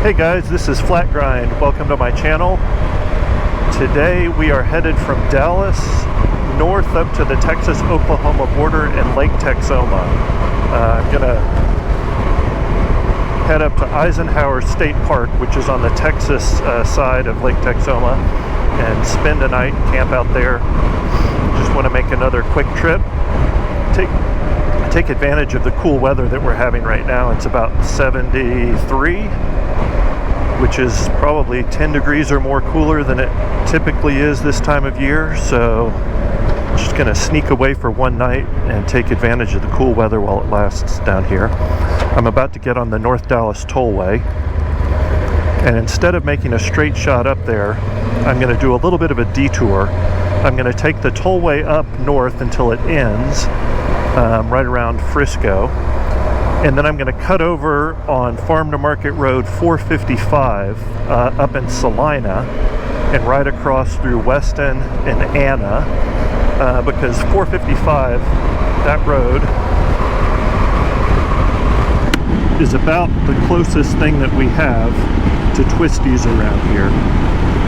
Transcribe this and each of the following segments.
Hey guys, this is Flat Grind. Welcome to my channel. Today we are headed from Dallas north up to the Texas-Oklahoma border and Lake Texoma. I'm gonna head up to Eisenhower State Park, which is on the Texas side of Lake Texoma, and spend a night, camp out there. Just want to make another quick trip. Take advantage of the cool weather that we're having right now. It's about 73, which is probably 10 degrees or more cooler than it typically is this time of year. So I'm just gonna sneak away for one night and take advantage of the cool weather while it lasts down here. I'm about to get on the North Dallas Tollway, and instead of making a straight shot up there, I'm gonna do a little bit of a detour. I'm gonna take the tollway up north until it ends right around Frisco, and then I'm going to cut over on Farm to Market Road 455 up in Salina and right across through Weston and Anna, because 455, that road is about the closest thing that we have to twisties around here.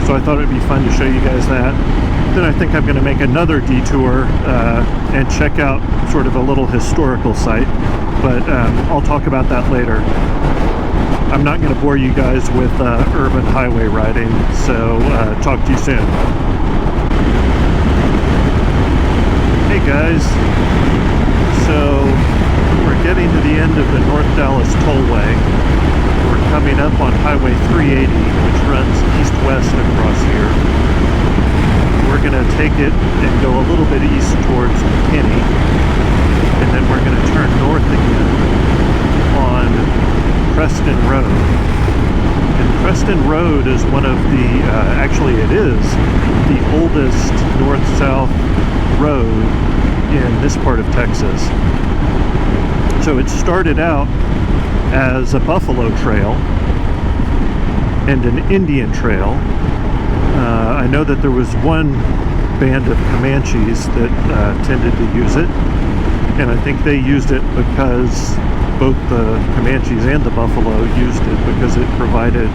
So I thought it'd be fun to show you guys that. Then I think I'm going to make another detour and check out sort of a little historical site, but I'll talk about that later. I'm not going to bore you guys with urban highway riding, so talk to you soon. Hey guys, so we're getting to the end of the North Dallas Tollway. We're coming up on Highway 380, which runs east-west across here. We're going to take it and go a little bit east towards McKinney, and then we're going to turn north again on Preston Road. And Preston Road is one of the, actually it is the oldest north-south road in this part of Texas. So it started out as a buffalo trail and an Indian trail. I know that there was one band of Comanches that tended to use it, and I think they used it because both the Comanches and the buffalo used it because it provided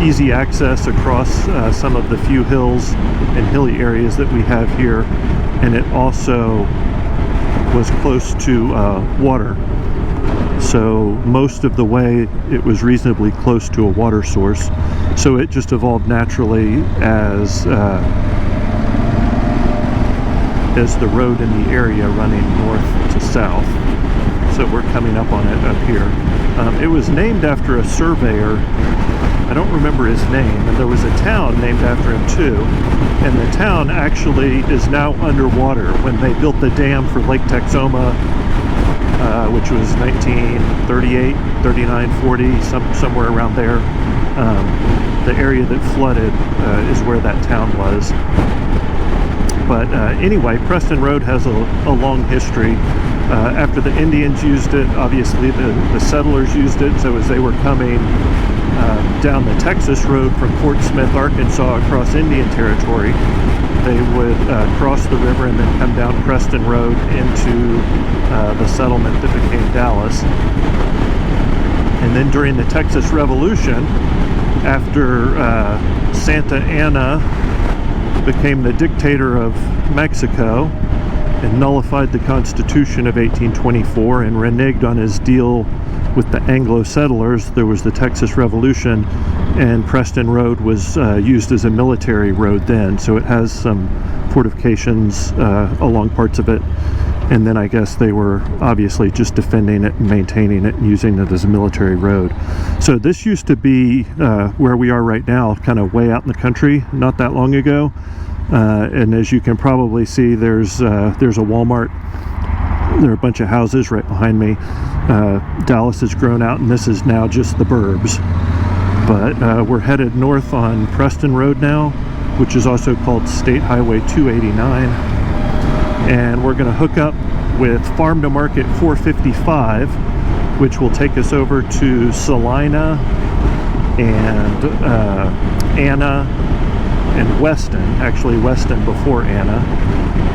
easy access across some of the few hills and hilly areas that we have here, and it also was close to water. So most of the way it was reasonably close to a water source. So it just evolved naturally as the road in the area running north to south. So we're coming up on it up here. It was named after a surveyor. I don't remember his name, and there was a town named after him too. And the town actually is now underwater. When they built the dam for Lake Texoma, which was 1938, 39, 40, somewhere around there. The area that flooded is where that town was. But anyway, Preston Road has a long history. After the Indians used it, obviously the settlers used it. So as they were coming down the Texas Road from Fort Smith, Arkansas, across Indian Territory, they would cross the river and then come down Preston Road into the settlement that became Dallas. And then during the Texas Revolution, after Santa Anna became the dictator of Mexico and nullified the Constitution of 1824 and reneged on his deal with the Anglo settlers, there was the Texas Revolution, and Preston Road was used as a military road then, so it has some fortifications along parts of it, and then I guess they were obviously just defending it and maintaining it and using it as a military road. So this used to be where we are right now, kind of way out in the country, not that long ago, and as you can probably see, there's a Walmart. There are a bunch of houses right behind me. Dallas has grown out, and this is now just the burbs. But we're headed north on Preston Road now, which is also called State Highway 289. And we're going to hook up with Farm to Market 455, which will take us over to Salina and Anna and Weston. Actually, Weston before Anna.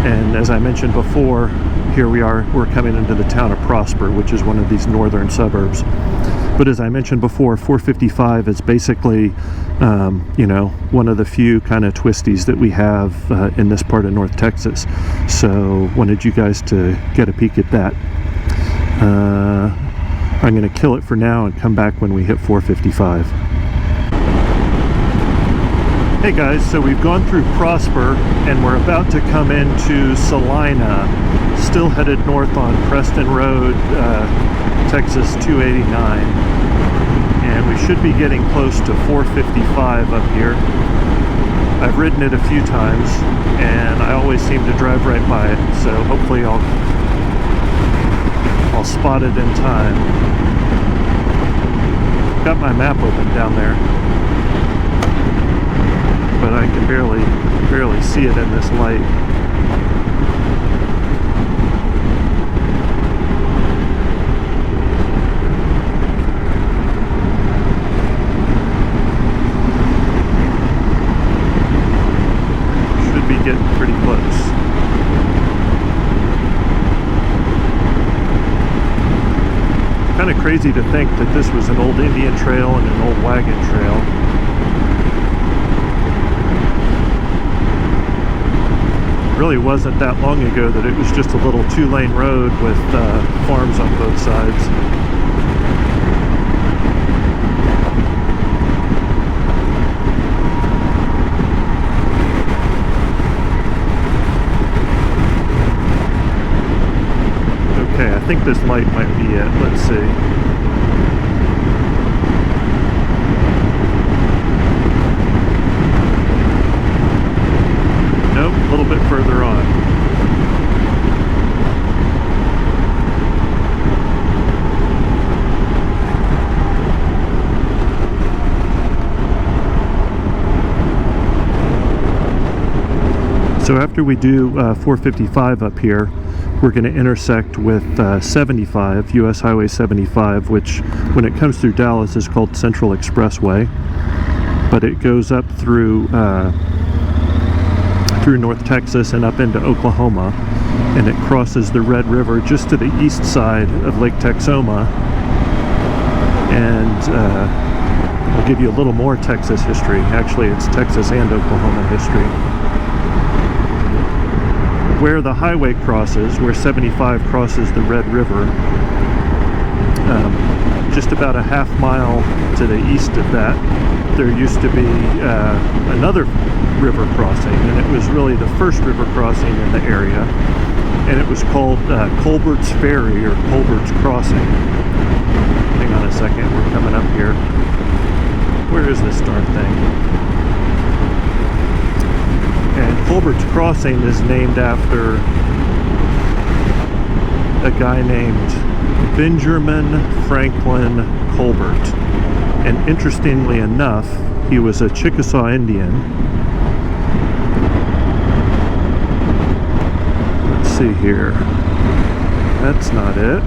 And as I mentioned before, here we are, we're coming into the town of Prosper, which is one of these northern suburbs. But as I mentioned before, 455 is basically, you know, one of the few kind of twisties that we have in this part of North Texas. So wanted you guys to get a peek at that. I'm going to kill it for now and come back when we hit 455. Hey guys, so we've gone through Prosper and we're about to come into Salina, still headed north on Preston Road, Texas 289, and we should be getting close to 455 up here. I've ridden it a few times and I always seem to drive right by it, so hopefully I'll spot it in time. Got my map open down there, but I can barely see it in this light. Should be getting pretty close. Kind of crazy to think that this was an old Indian trail and an old wagon trail. Really wasn't that long ago that it was just a little two-lane road with farms on both sides. Okay, I think this light might be it. Let's see. Nope, a little bit further on. So after we do 455 up here, we're going to intersect with 75, US Highway 75, which when it comes through Dallas is called Central Expressway, but it goes up through North Texas and up into Oklahoma, and it crosses the Red River just to the east side of Lake Texoma. And I'll give you a little more Texas history. Actually, it's Texas and Oklahoma history. Where the highway crosses, where 75 crosses the Red River, just about a half mile to the east of that, there used to be another river crossing, and it was really the first river crossing in the area, and it was called Colbert's Ferry, or Colbert's Crossing. Hang on a second, we're coming up here. Where is this darn thing? And Colbert's Crossing is named after a guy named Benjamin Franklin Colbert. And interestingly enough, he was a Chickasaw Indian. Let's see here. That's not it.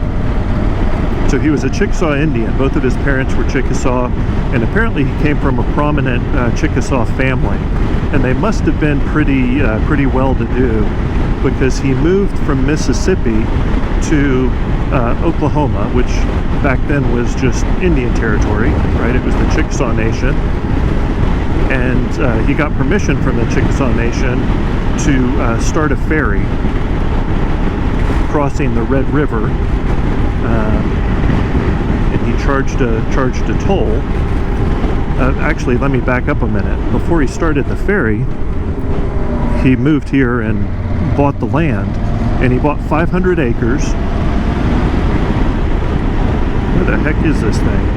So he was a Chickasaw Indian. Both of his parents were Chickasaw, and apparently he came from a prominent Chickasaw family. And they must have been pretty well-to-do, because he moved from Mississippi to Oklahoma, which back then was just Indian territory, right? It was the Chickasaw Nation. And he got permission from the Chickasaw Nation to start a ferry crossing the Red River. And he charged a toll. Actually, let me back up a minute. Before he started the ferry, he moved here and bought the land, and he bought 500 acres. Where the heck is this thing?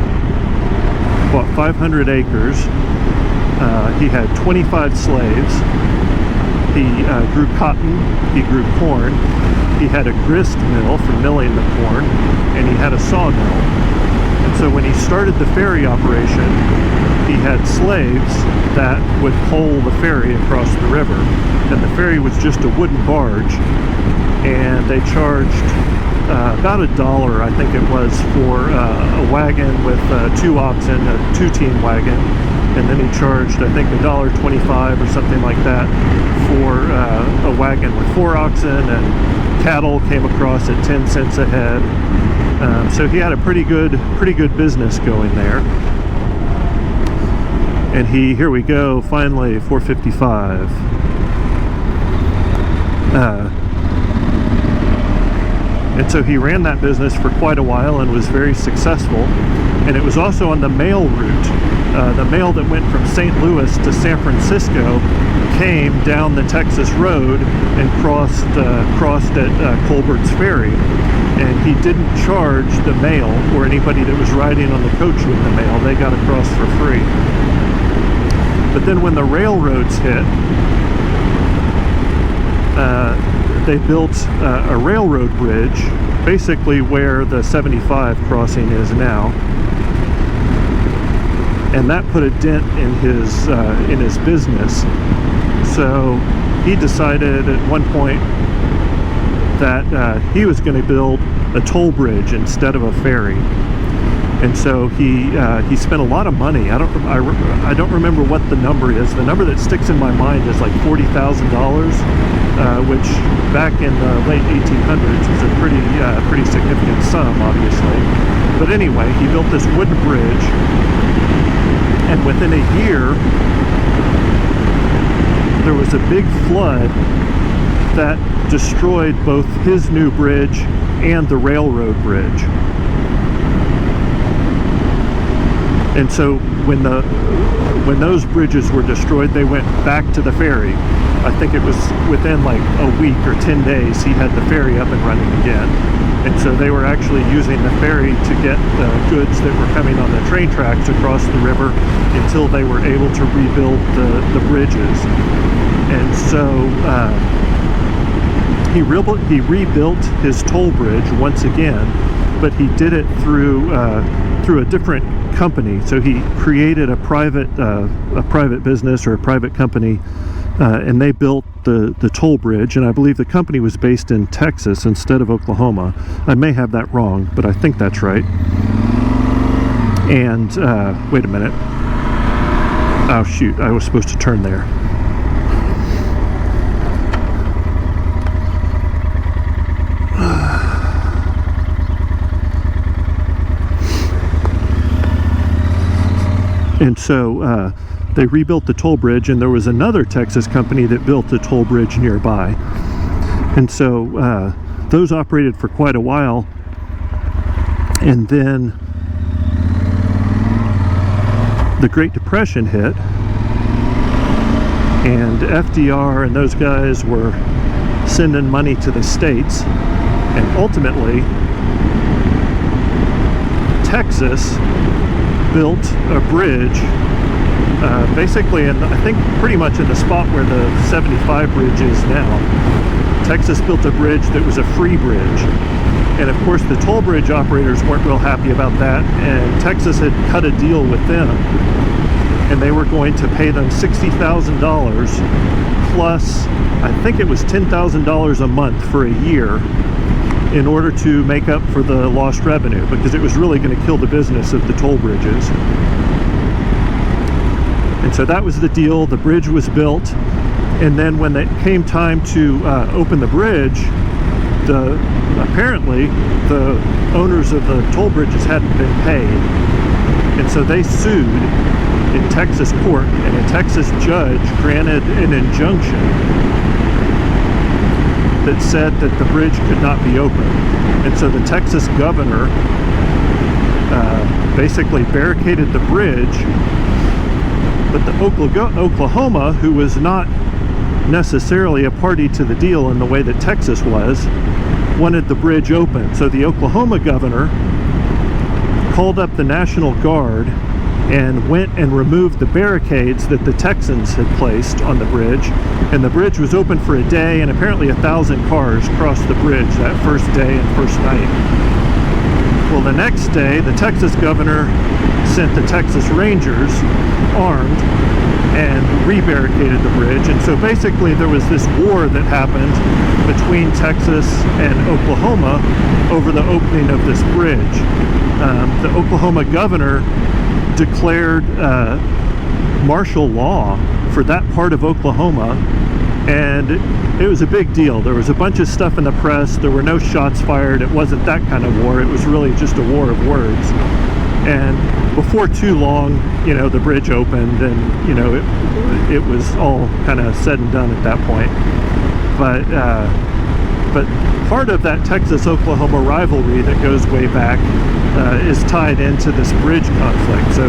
Bought 500 acres. He had 25 slaves. He grew cotton. He grew corn. He had a grist mill for milling the corn, and he had a sawmill. And so when he started the ferry operation, he had slaves that would pole the ferry across the river. And the ferry was just a wooden barge, and they charged about $1, I think it was, for a wagon with 2 oxen, a 2-team wagon. And then he charged, I think, $1.25 or something like that for a wagon with 4 oxen, and cattle came across at 10 cents a head. So he had a pretty good business going there. And here we go, finally, 455. And so he ran that business for quite a while and was very successful. And it was also on the mail route. The mail that went from St. Louis to San Francisco came down the Texas Road and crossed at Colbert's Ferry. And he didn't charge the mail or anybody that was riding on the coach with the mail. They got across for free. But then when the railroads hit, they built a railroad bridge, basically where the 75 crossing is now, and that put a dent in his business. So he decided at one point that he was going to build a toll bridge instead of a ferry. And so he spent a lot of money. I don't remember what the number is. The number that sticks in my mind is like $40,000, which back in the late 1800s was a pretty significant sum, obviously. But anyway, he built this wooden bridge, and within a year, there was a big flood that destroyed both his new bridge and the railroad bridge. And so when those bridges were destroyed, they went back to the ferry. I think it was within like a week or 10 days he had the ferry up and running again. And so they were actually using the ferry to get the goods that were coming on the train tracks across the river until they were able to rebuild the bridges. And so he rebuilt his toll bridge once again, but he did it through a different company. So he created a private business or a private company, and they built the toll bridge. And I believe the company was based in Texas instead of Oklahoma. I may have that wrong, but I think that's right. And wait a minute. Oh shoot! I was supposed to turn there. And so they rebuilt the toll bridge, and there was another Texas company that built the toll bridge nearby. And so those operated for quite a while. And then the Great Depression hit, and FDR and those guys were sending money to the States, and ultimately Texas built a bridge basically, and I think pretty much in the spot where the 75 bridge is now. Texas built a bridge that was a free bridge, and of course the toll bridge operators weren't real happy about that, and Texas had cut a deal with them, and they were going to pay them $60,000 plus I think it was $10,000 a month for a year in order to make up for the lost revenue, because it was really going to kill the business of the toll bridges. And so that was the deal. The bridge was built, and then when it came time to open the bridge, apparently the owners of the toll bridges hadn't been paid, and so they sued in Texas court, and a Texas judge granted an injunction that said that the bridge could not be opened. And so the Texas governor basically barricaded the bridge, but the Oklahoma, who was not necessarily a party to the deal in the way that Texas was, wanted the bridge open. So the Oklahoma governor called up the National Guard and went and removed the barricades that the Texans had placed on the bridge, and the bridge was open for a day, and apparently 1,000 cars crossed the bridge that first day and first night. Well, the next day, the Texas governor sent the Texas Rangers armed and re-barricaded the bridge, and so basically there was this war that happened between Texas and Oklahoma over the opening of this bridge. The Oklahoma governor declared martial law for that part of Oklahoma And it was a big deal. There was a bunch of stuff in the press. There were no shots fired. It wasn't that kind of war. It was really just a war of words. And before too long, you know, the bridge opened, and you know, it was all kind of said and done at that point. But part of that Texas-Oklahoma rivalry that goes way back is tied into this bridge conflict. So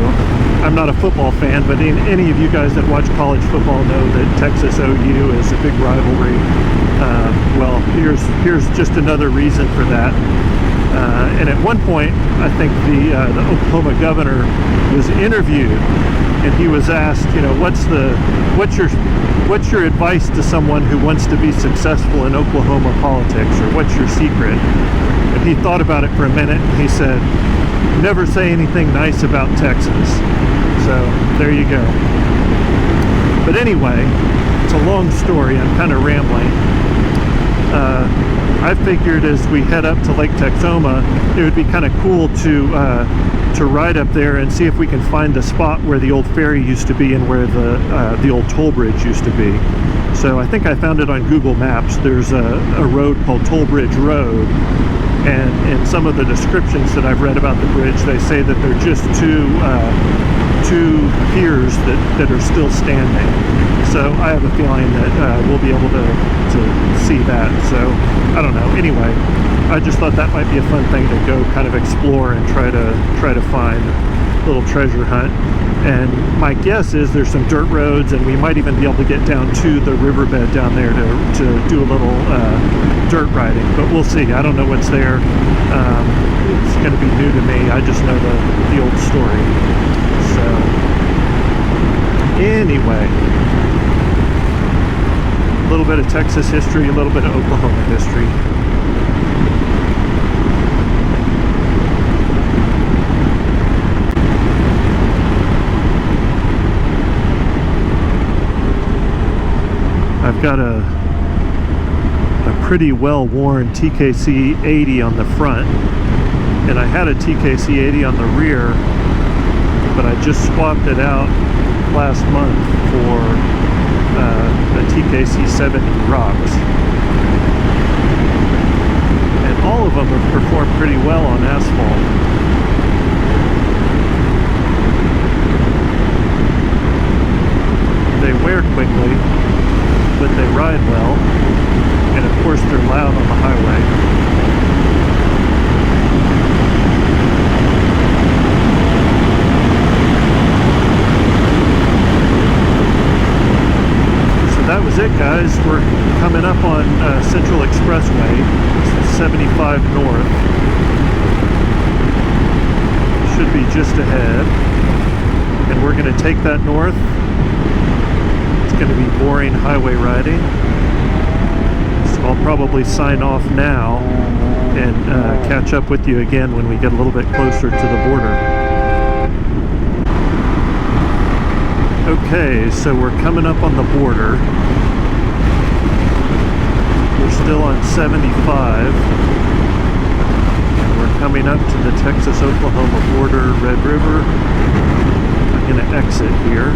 I'm not a football fan, but any of you guys that watch college football know that Texas OU is a big rivalry. Well, here's just another reason for that. And at one point, I think the Oklahoma governor was interviewed, and he was asked, you know, what's your advice to someone who wants to be successful in Oklahoma politics, or what's your secret? And he thought about it for a minute, and he said, never say anything nice about Texas. So there you go. But anyway, it's a long story. I'm kind of rambling. I figured as we head up to Lake Texoma, it would be kind of cool to ride up there and see if we can find the spot where the old ferry used to be and where the old toll bridge used to be. So I think I found it on Google Maps. There's a road called Toll Bridge Road, and in some of the descriptions that I've read about the bridge, they say that they're just two piers that are still standing. So I have a feeling that we'll be able to see that. So I don't know. Anyway, I just thought that might be a fun thing to go kind of explore and try to find a little treasure hunt. And my guess is there's some dirt roads, and we might even be able to get down to the riverbed down there to do a little dirt riding. But we'll see. I don't know what's there. It's going to be new to me. I just know the old story. So anyway, a little bit of Texas history, a little bit of Oklahoma history. I've got a pretty well-worn TKC 80 on the front, and I had a TKC 80 on the rear, but I just swapped it out last month for a TKC 70 Rocks, and all of them have performed pretty well on asphalt. They wear quickly, but they ride well, and of course they're loud on the highway. So that was it, guys. We're coming up on Central Expressway. It's 75 north. Should be just ahead, and we're going to take that north. Going to be boring highway riding, so I'll probably sign off now and catch up with you again when we get a little bit closer to the border. Okay, so we're coming up on the border. We're still on 75, and we're coming up to the Texas-Oklahoma border, Red River. I'm going to exit here.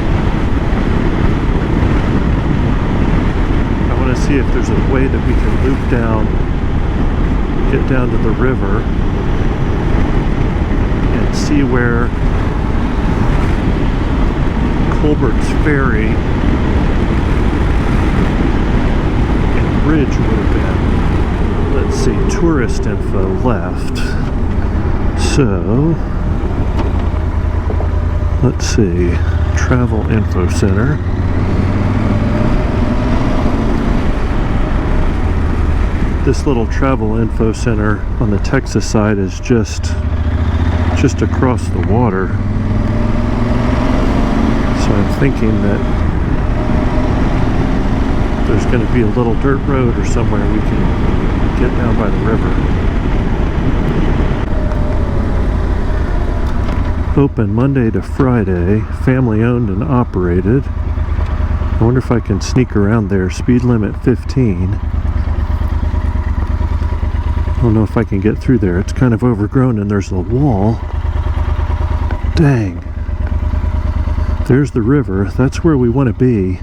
I want to see if there's a way that we can loop down, get down to the river, and see where Colbert's Ferry and bridge would have been. Let's see, tourist info left. So, let's see, travel info center. This little travel info center on the Texas side is just across the water. So I'm thinking that there's going to be a little dirt road or somewhere we can get down by the river. Open Monday to Friday, family owned and operated. I wonder if I can sneak around there. Speed limit 15. I don't know if I can get through there. It's kind of overgrown and there's a wall. Dang. There's the river. That's where we want to be.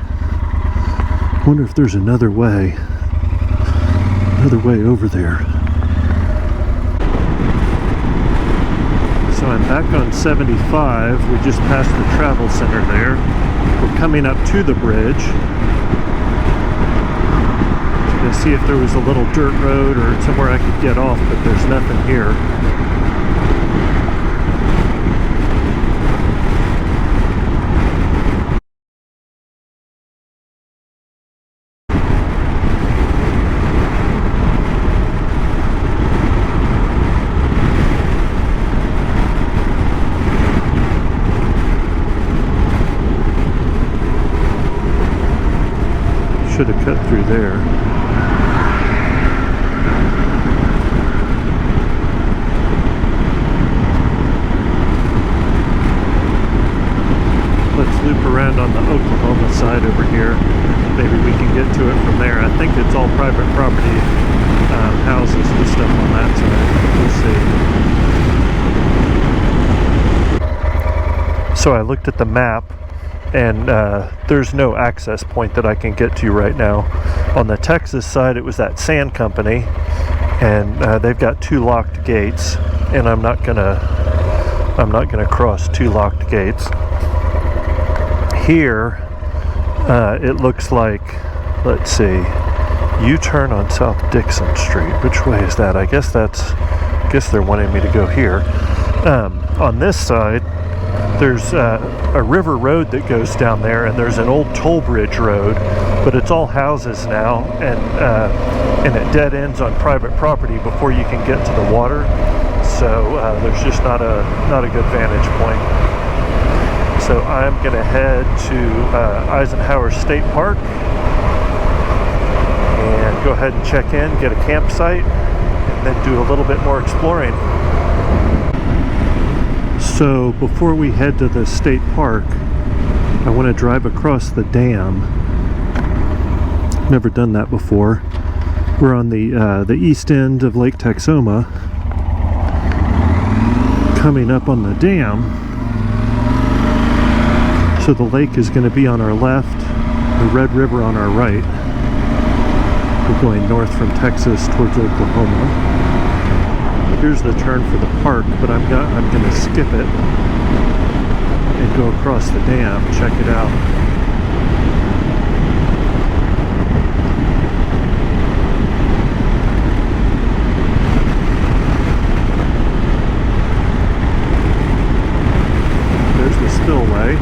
wonder if there's another way over there. So I'm back on 75. We just passed the travel center there. We're coming up to the bridge to see if there was a little dirt road or somewhere I could get off, but there's nothing here. Should have cut through there. Let's loop around on the Oklahoma side over here. Maybe we can get to it from there. I think it's all private property, houses and stuff on that side. We'll see. So I looked at the map, and there's no access point that I can get to right now. On the Texas side, it was that sand company, and they've got 2 locked gates, and I'm not gonna cross 2 locked gates. Here, it looks like, let's see, U-turn on South Dixon Street. Which way is that? I guess they're wanting me to go here. On this side, there's a river road that goes down there, and there's an old toll bridge road, but it's all houses now, and it dead ends on private property before you can get to the water. So there's just not a good vantage point. So I'm gonna head to Eisenhower State Park and go ahead and check in, get a campsite, and then do a little bit more exploring. So before we head to the state park, I want to drive across the dam. Never done that before. We're on the east end of Lake Texoma, coming up on the dam. So the lake is going to be on our left, the Red River on our right. We're going north from Texas towards Oklahoma. Here's the turn for the park, but I'm gonna skip it and go across the dam. Check it out. There's the spillway.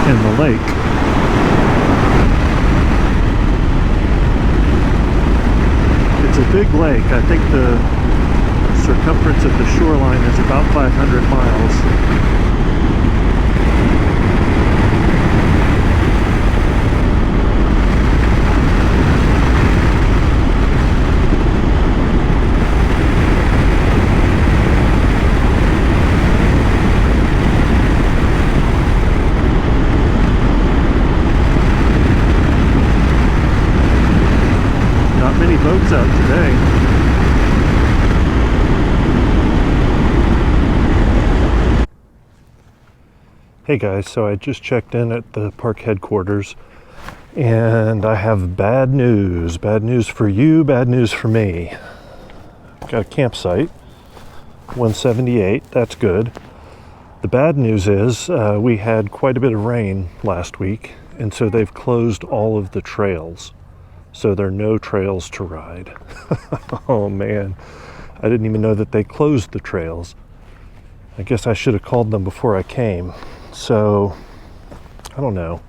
And the lake. It's a big lake. I think the circumference of the shoreline is about 500 miles. Boats out today. Hey guys, so I just checked in at the park headquarters, and I have bad news. Bad news for you, bad news for me. Got a campsite, 178, that's good. The bad news is we had quite a bit of rain last week, and so they've closed all of the trails. So there are no trails to ride. Oh man, I didn't even know that they closed the trails. I guess I should have called them before I came. So, I don't know.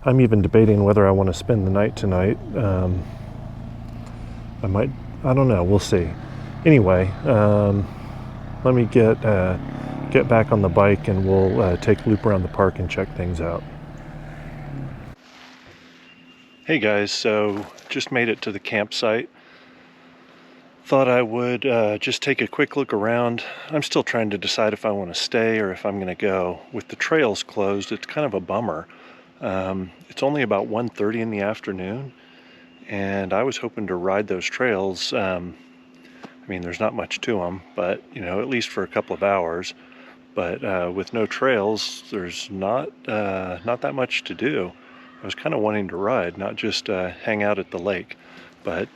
I'm even debating whether I want to spend the night tonight. I don't know, we'll see. Anyway, let me get back on the bike, and we'll take a loop around the park and check things out. Hey guys, so just made it to the campsite. Thought I would just take a quick look around. I'm still trying to decide if I want to stay or if I'm going to go. With the trails closed, it's kind of a bummer. It's only about 1:30 in the afternoon, and I was hoping to ride those trails. mean, there's not much to them, but, you know, at least for a couple of hours. But with no trails, there's not that much to do. I was kind of wanting to ride, not just hang out at the lake. But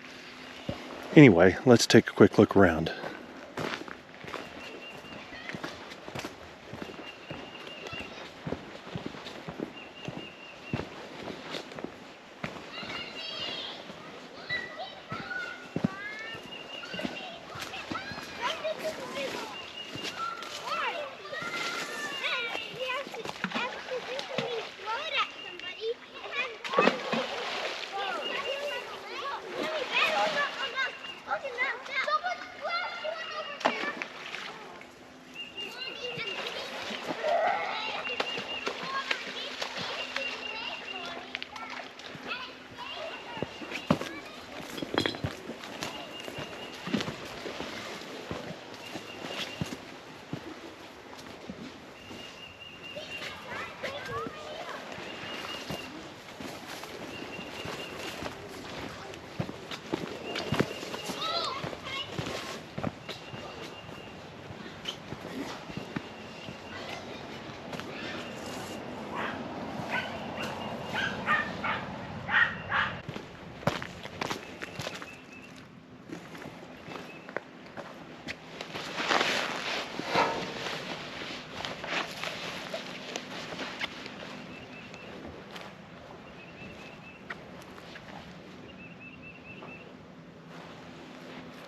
anyway, let's take a quick look around.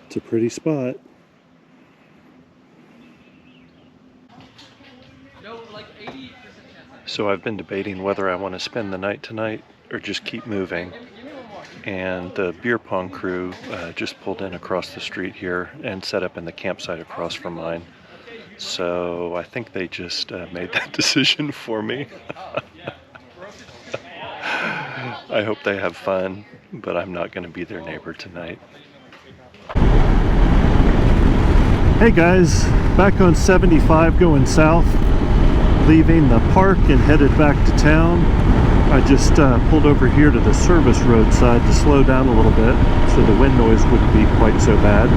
It's a pretty spot. So I've been debating whether I want to spend the night tonight or just keep moving. And the beer pong crew just pulled in across the street here and set up in the campsite across from mine. So I think they just made that decision for me. I hope they have fun, but I'm not going to be their neighbor tonight. Hey guys, back on 75 going south, leaving the park and headed back to town. I just pulled over here to the service road side to slow down a little bit so the wind noise wouldn't be quite so bad.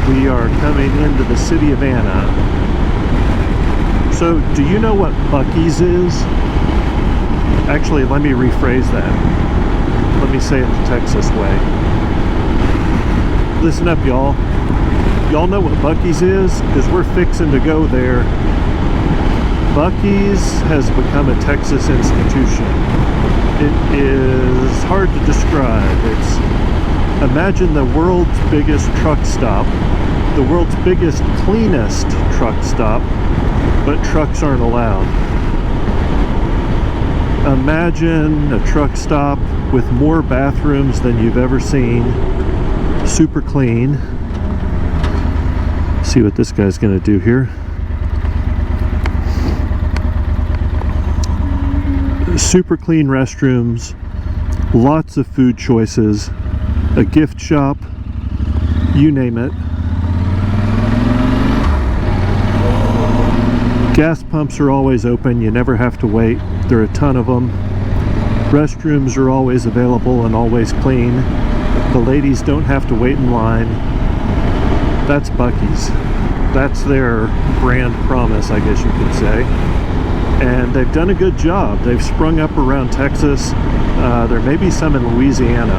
We are coming into the city of Anna. So, do you know what Buc-ee's is? Actually, let me rephrase that. Let me say it the Texas way. Listen up, y'all. Y'all know what Buc-ee's is? Because we're fixing to go there. Buc-ee's has become a Texas institution. It is hard to describe. Imagine the world's biggest truck stop, the world's biggest, cleanest truck stop, but trucks aren't allowed. Imagine a truck stop with more bathrooms than you've ever seen. Super clean. See what this guy's gonna do here. Super clean restrooms, lots of food choices, a gift shop, you name it. Gas pumps are always open, you never have to wait. There are a ton of them. Restrooms are always available and always clean. The ladies don't have to wait in line. That's Buc-ee's. That's their brand promise, I guess you could say. And they've done a good job. They've sprung up around Texas. There may be some in Louisiana.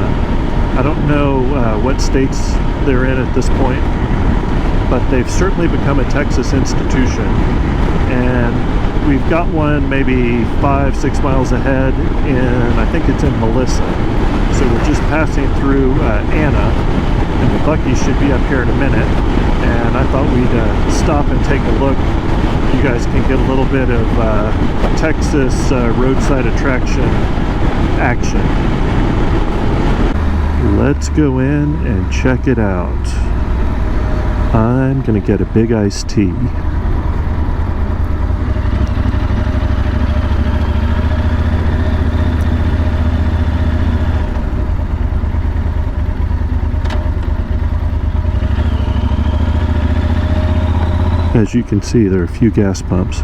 I don't know what states they're in at this point, but they've certainly become a Texas institution. And we've got one maybe 5-6 miles ahead in, I think it's in Melissa. So we're just passing through Anna, and the Buc-ee should be up here in a minute. And I thought we'd stop and take a look. You guys can get a little bit of Texas roadside attraction action. Let's go in and check it out. I'm gonna get a big iced tea. As you can see, there are a few gas pumps.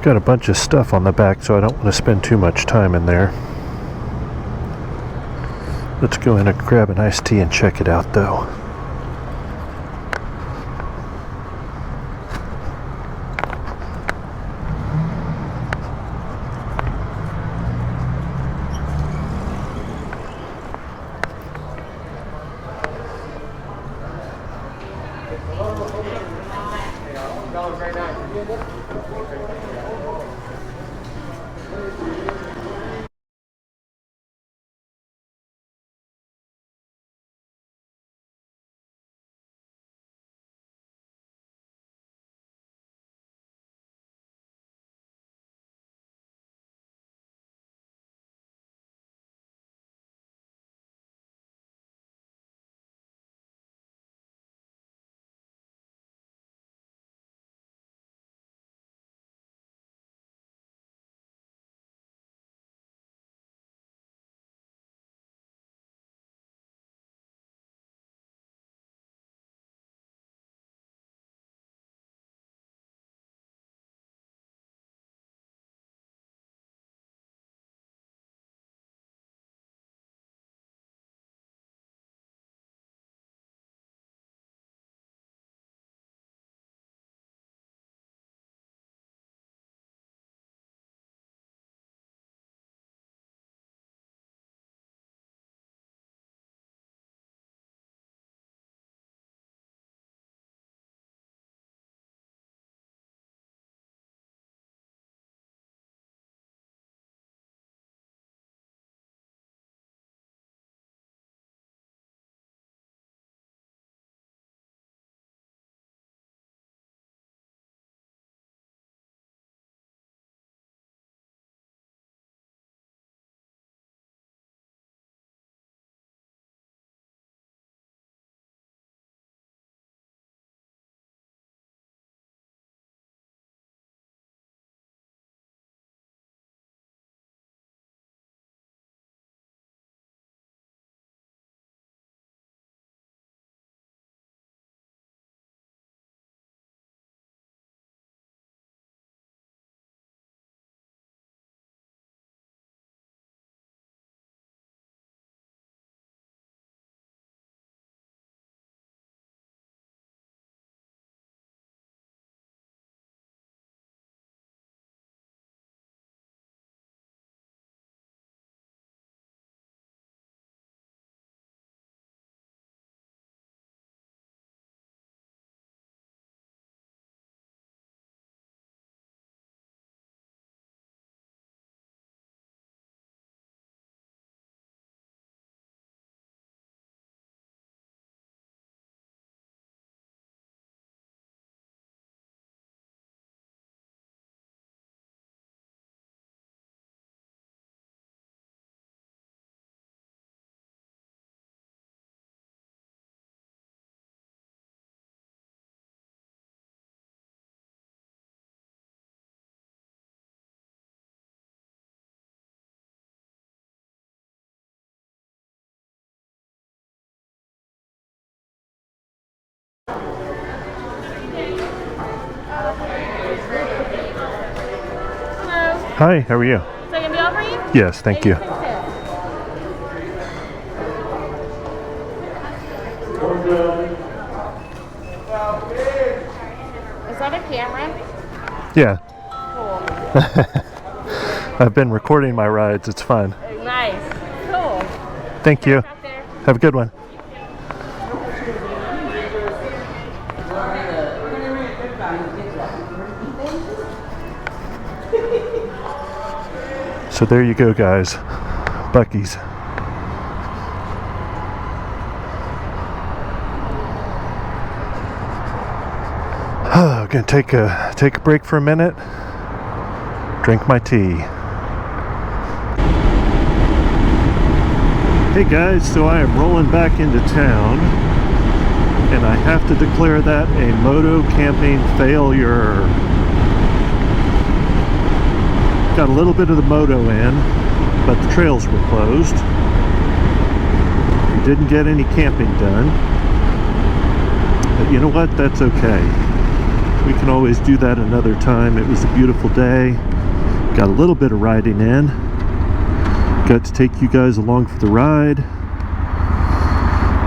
Got a bunch of stuff on the back, so I don't want to spend too much time in there. Let's go in and grab an iced tea and check it out, though. Hi, how are you? So I can be all for you? Yes, thank you. Is that a camera? Yeah. Cool. I've been recording my rides. It's fun. Nice. Cool. Thank you. Have a good one. So there you go, guys. Buc-ee's. I'm gonna take a break for a minute. Drink my tea. Hey guys, so I am rolling back into town, and I have to declare that a moto-camping failure. Got a little bit of the moto in, but the trails were closed. We didn't get any camping done. But you know what? That's okay. we can always do that another time. It was a beautiful day. Got a little bit of riding in. Got to take you guys along for the ride.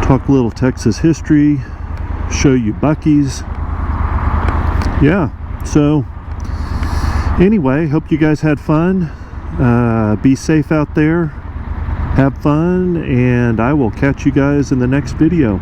Talk a little Texas history. Show you Buc-ee's. Yeah, so anyway, hope you guys had fun. Be safe out there. Have fun, and I will catch you guys in the next video.